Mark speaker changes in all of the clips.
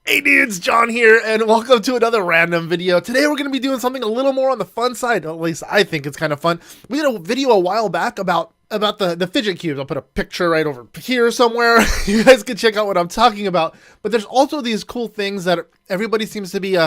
Speaker 1: Hey dudes, John here, and welcome to another random video. Today we're going to be doing something a little more on the fun side, at least I think it's kind of fun. We did a video a while back about the fidget cubes. I'll put a picture right over here somewhere. You guys can check out what I'm talking about. But there's also these cool things that everybody seems to be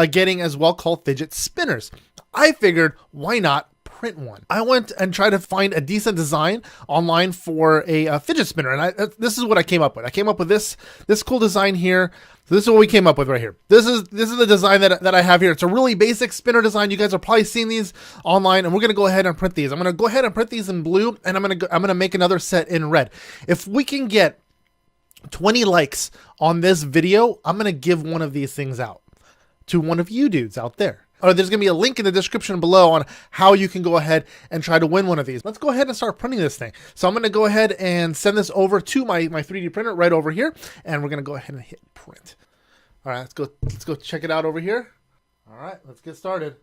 Speaker 1: getting as well, called fidget spinners. I figured, why not print one? I went and tried to find a decent design online for a fidget spinner, and this is what I came up with. I came up with this cool design here. So this is what we came up with right here. This is the design that I have here. It's a really basic spinner design. You guys are probably seeing these online, and we're gonna go ahead and print these. I'm gonna go ahead and print these in blue, and I'm gonna make another set in red. If we can get 20 likes on this video, I'm gonna give one of these things out to one of you dudes out there. Or there's gonna be a link in the description below on how you can go ahead and try to win one of these. Let's go ahead and start printing this thing. So I'm gonna go ahead and send this over to my 3D printer right over here, and we're gonna go ahead and hit print. All right, let's go check it out over here. All right, let's get started.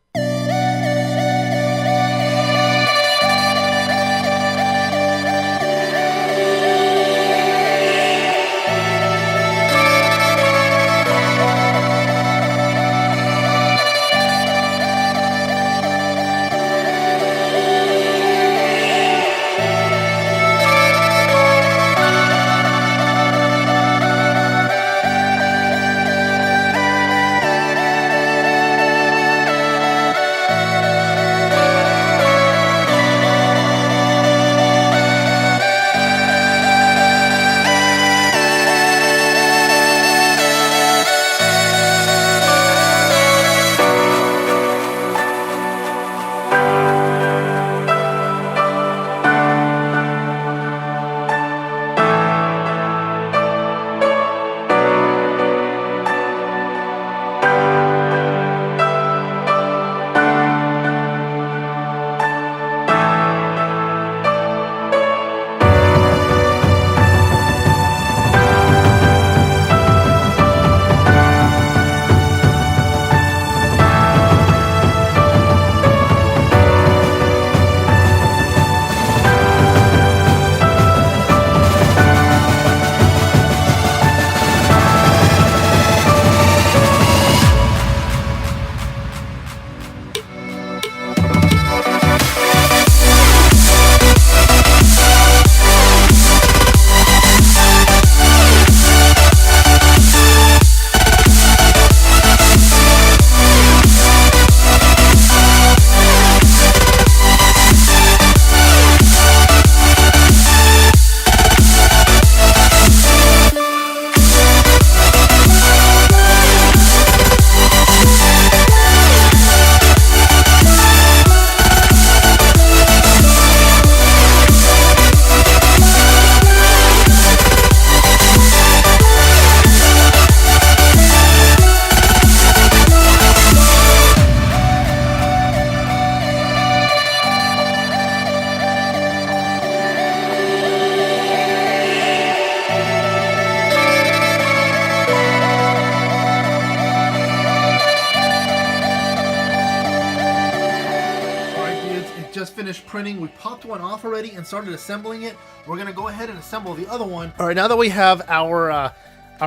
Speaker 1: Just finished printing. We popped one off already and started assembling it. We're gonna go ahead and assemble the other one. All right, now that we have our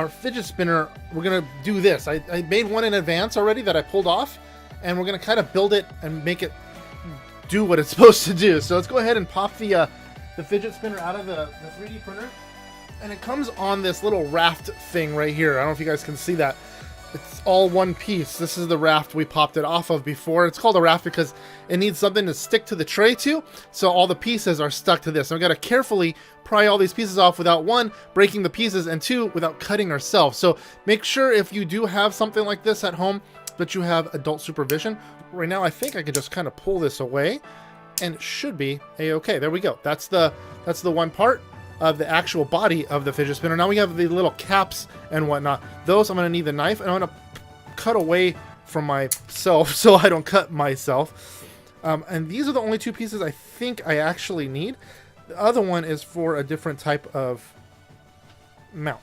Speaker 1: fidget spinner, we're gonna do this. I made one in advance already that I pulled off, and we're gonna kind of build it and make it do what it's supposed to do. So let's go ahead and pop the fidget spinner out of the 3D printer, and it comes on this little raft thing right here. I don't know if you guys can see that. It's all one piece. This is the raft we popped it off of before. It's called a raft because it needs something to stick to the tray to, so all the pieces are stuck to this. And we gotta carefully pry all these pieces off without, one, breaking the pieces, and two, without cutting ourselves. So make sure if you do have something like this at home that you have adult supervision. Right now I think I can just kind of pull this away and it should be a-okay. There we go. That's the one part of the actual body of the fidget spinner. Now we have the little caps and whatnot. Those I'm gonna need the knife, and I'm gonna cut away from myself so I don't cut myself. And these are the only two pieces I think I actually need. The other one is for a different type of mount.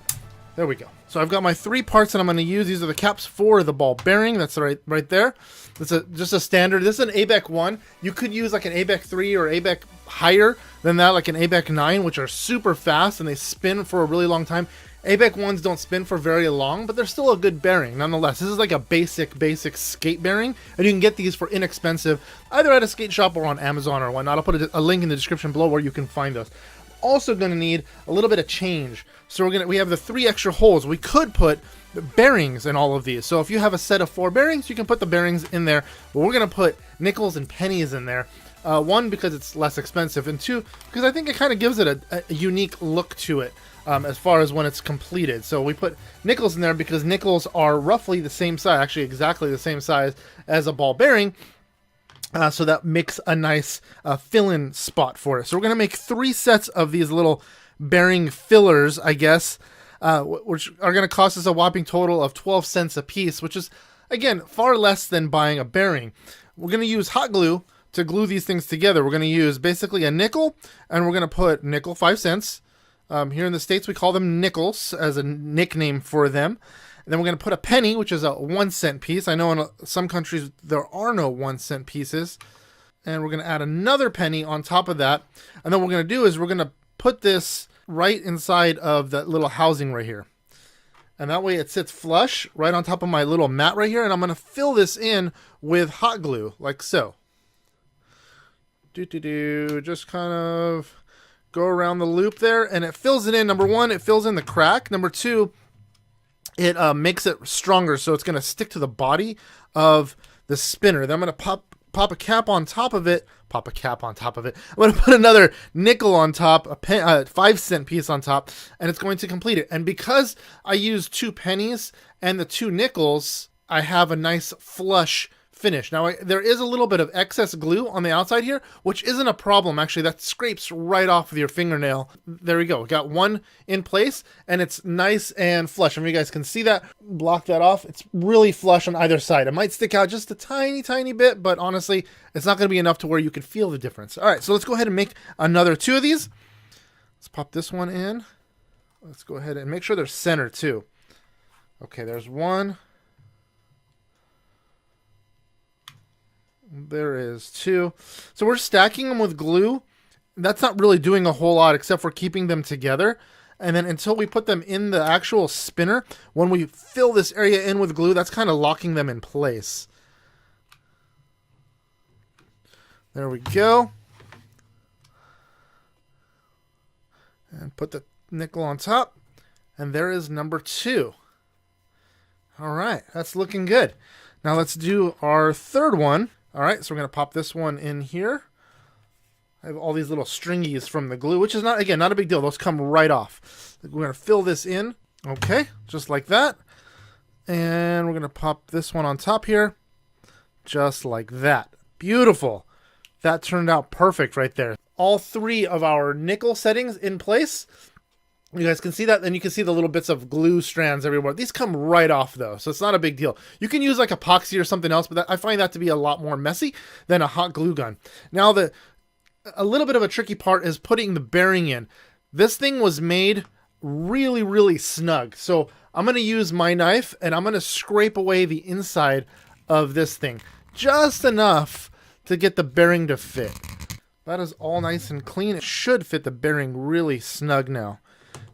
Speaker 1: There we go. So I've got my three parts that I'm going to use. These are the caps for the ball bearing. That's right there. It's just a standard. This is an ABEC 1. You could use like an ABEC 3 or ABEC higher than that, like an ABEC 9, which are super fast and they spin for a really long time. ABEC ones don't spin for very long, but they're still a good bearing nonetheless. This is like a basic skate bearing, and you can get these for inexpensive either at a skate shop or on Amazon or whatnot. I'll put a link in the description below where you can find those. Also going to need a little bit of change, so we have the 3 extra holes. We could put the bearings in all of these, so if you have a set of 4 bearings, you can put the bearings in there, but we're going to put nickels and pennies in there. 1, because it's less expensive, and 2, because I think it kind of gives it a unique look to it as far as when it's completed. So we put nickels in there because nickels are roughly the same size, actually exactly the same size as a ball bearing. So that makes a nice fill-in spot for us. So we're going to make 3 sets of these little bearing fillers, I guess, which are going to cost us a whopping total of 12 cents a piece, which is, again, far less than buying a bearing. We're going to use hot glue to glue these things together. We're going to use basically a nickel, and we're going to put nickel 5 cents. Here in the States, we call them nickels as a nickname for them. And then we're going to put a penny, which is a 1 cent piece. I know in some countries there are no 1 cent pieces. And we're going to add another penny on top of that. And then what we're going to do is we're going to put this right inside of that little housing right here. And that way it sits flush right on top of my little mat right here. And I'm going to fill this in with hot glue, like so. Just kind of go around the loop there, and it fills it in. Number 1, it fills in the crack. Number 2, it makes it stronger, so it's going to stick to the body of the spinner. Then I'm going to pop a cap on top of it. I'm going to put another nickel on top, a 5 cent piece on top, and it's going to complete it. And because I used 2 pennies and the 2 nickels, I have a nice flush finish. Now, there is a little bit of excess glue on the outside here, which isn't a problem. Actually, that scrapes right off with your fingernail. There we go. We got 1 in place, and it's nice and flush. I mean, you guys can see that. Block that off. It's really flush on either side. It might stick out just a tiny bit, but honestly, it's not going to be enough to where you can feel the difference. All right, so let's go ahead and make another 2 of these. Let's pop this one in. Let's go ahead and make sure they're centered too. Okay, there's 1. There is 2. So we're stacking them with glue. That's not really doing a whole lot except for keeping them together. And then until we put them in the actual spinner, when we fill this area in with glue, that's kind of locking them in place. There we go. And put the nickel on top. And there is number 2. All right, that's looking good. Now let's do our 3rd one. All right, so we're going to pop this one in here. I have all these little stringies from the glue, which is not a big deal. Those come right off. We're going to fill this in. Okay, just like that. And we're going to pop this one on top here. Just like that. Beautiful. That turned out perfect right there. All 3 of our nickel settings in place. You guys can see that, and you can see the little bits of glue strands everywhere. These come right off, though, so it's not a big deal. You can use like epoxy or something else, but I find that to be a lot more messy than a hot glue gun. Now, a little bit of a tricky part is putting the bearing in. This thing was made really snug, so I'm going to use my knife, and I'm going to scrape away the inside of this thing. Just enough to get the bearing to fit. That is all nice and clean. It should fit the bearing really snug now.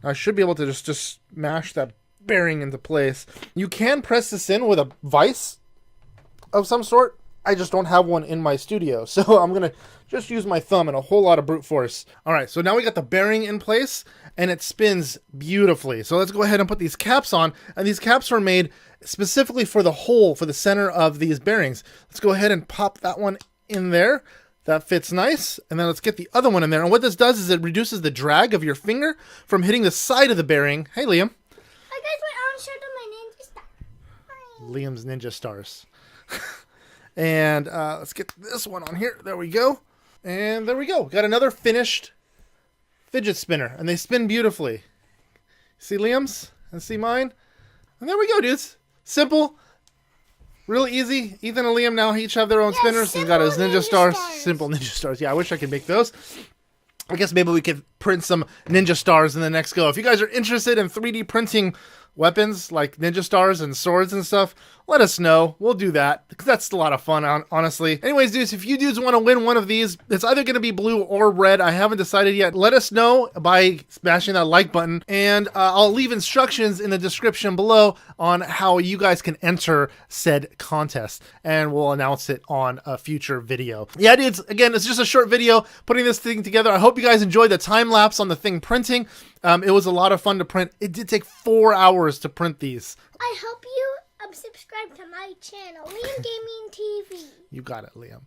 Speaker 1: I should be able to just smash that bearing into place. You can press this in with a vise of some sort. I just don't have one in my studio, so I'm going to just use my thumb and a whole lot of brute force. All right, so now we got the bearing in place, and it spins beautifully. So let's go ahead and put these caps on, and these caps were made specifically for the hole, for the center of these bearings. Let's go ahead and pop that one in there. That fits nice. And then let's get the other one in there. And what this does is it reduces the drag of your finger from hitting the side of the bearing. Hey, Liam.
Speaker 2: Hi, guys. Wait, I want to show them my ninja star. Hi.
Speaker 1: Liam's ninja stars. And let's get this one on here. There we go. And there we go. Got another finished fidget spinner. And they spin beautifully. See Liam's? And see mine? And there we go, dudes. Simple. Really easy. Ethan and Liam now each have their own spinners. He's got his ninja stars. Simple ninja stars. Yeah, I wish I could make those. I guess maybe we could print some ninja stars in the next go. If you guys are interested in 3D printing weapons like ninja stars and swords and stuff, let us know. We'll do that because that's a lot of fun, honestly. Anyways, dudes, if you dudes want to win one of these, it's either going to be blue or red. I haven't decided yet. Let us know by smashing that like button, and I'll leave instructions in the description below on how you guys can enter said contest, and we'll announce it on a future video. Yeah, dudes, again, it's just a short video putting this thing together. I hope you guys enjoyed the time lapse on the thing printing. It was a lot of fun to print. It did take 4 hours to print these.
Speaker 2: I hope you subscribe to my channel, Liam Gaming TV.
Speaker 1: You got it, Liam.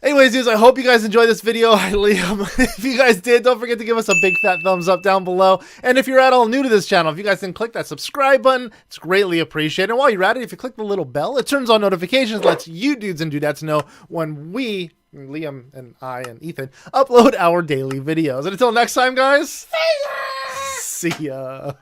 Speaker 1: Anyways, dudes, I hope you guys enjoyed this video. Liam, if you guys did, don't forget to give us a big fat thumbs up down below. And if you're at all new to this channel, if you guys can click that subscribe button, it's greatly appreciated. And while you're at it, if you click the little bell, it turns on notifications, lets you dudes and dudettes know when we, Liam and I and Ethan, upload our daily videos. And until next time, guys, see ya.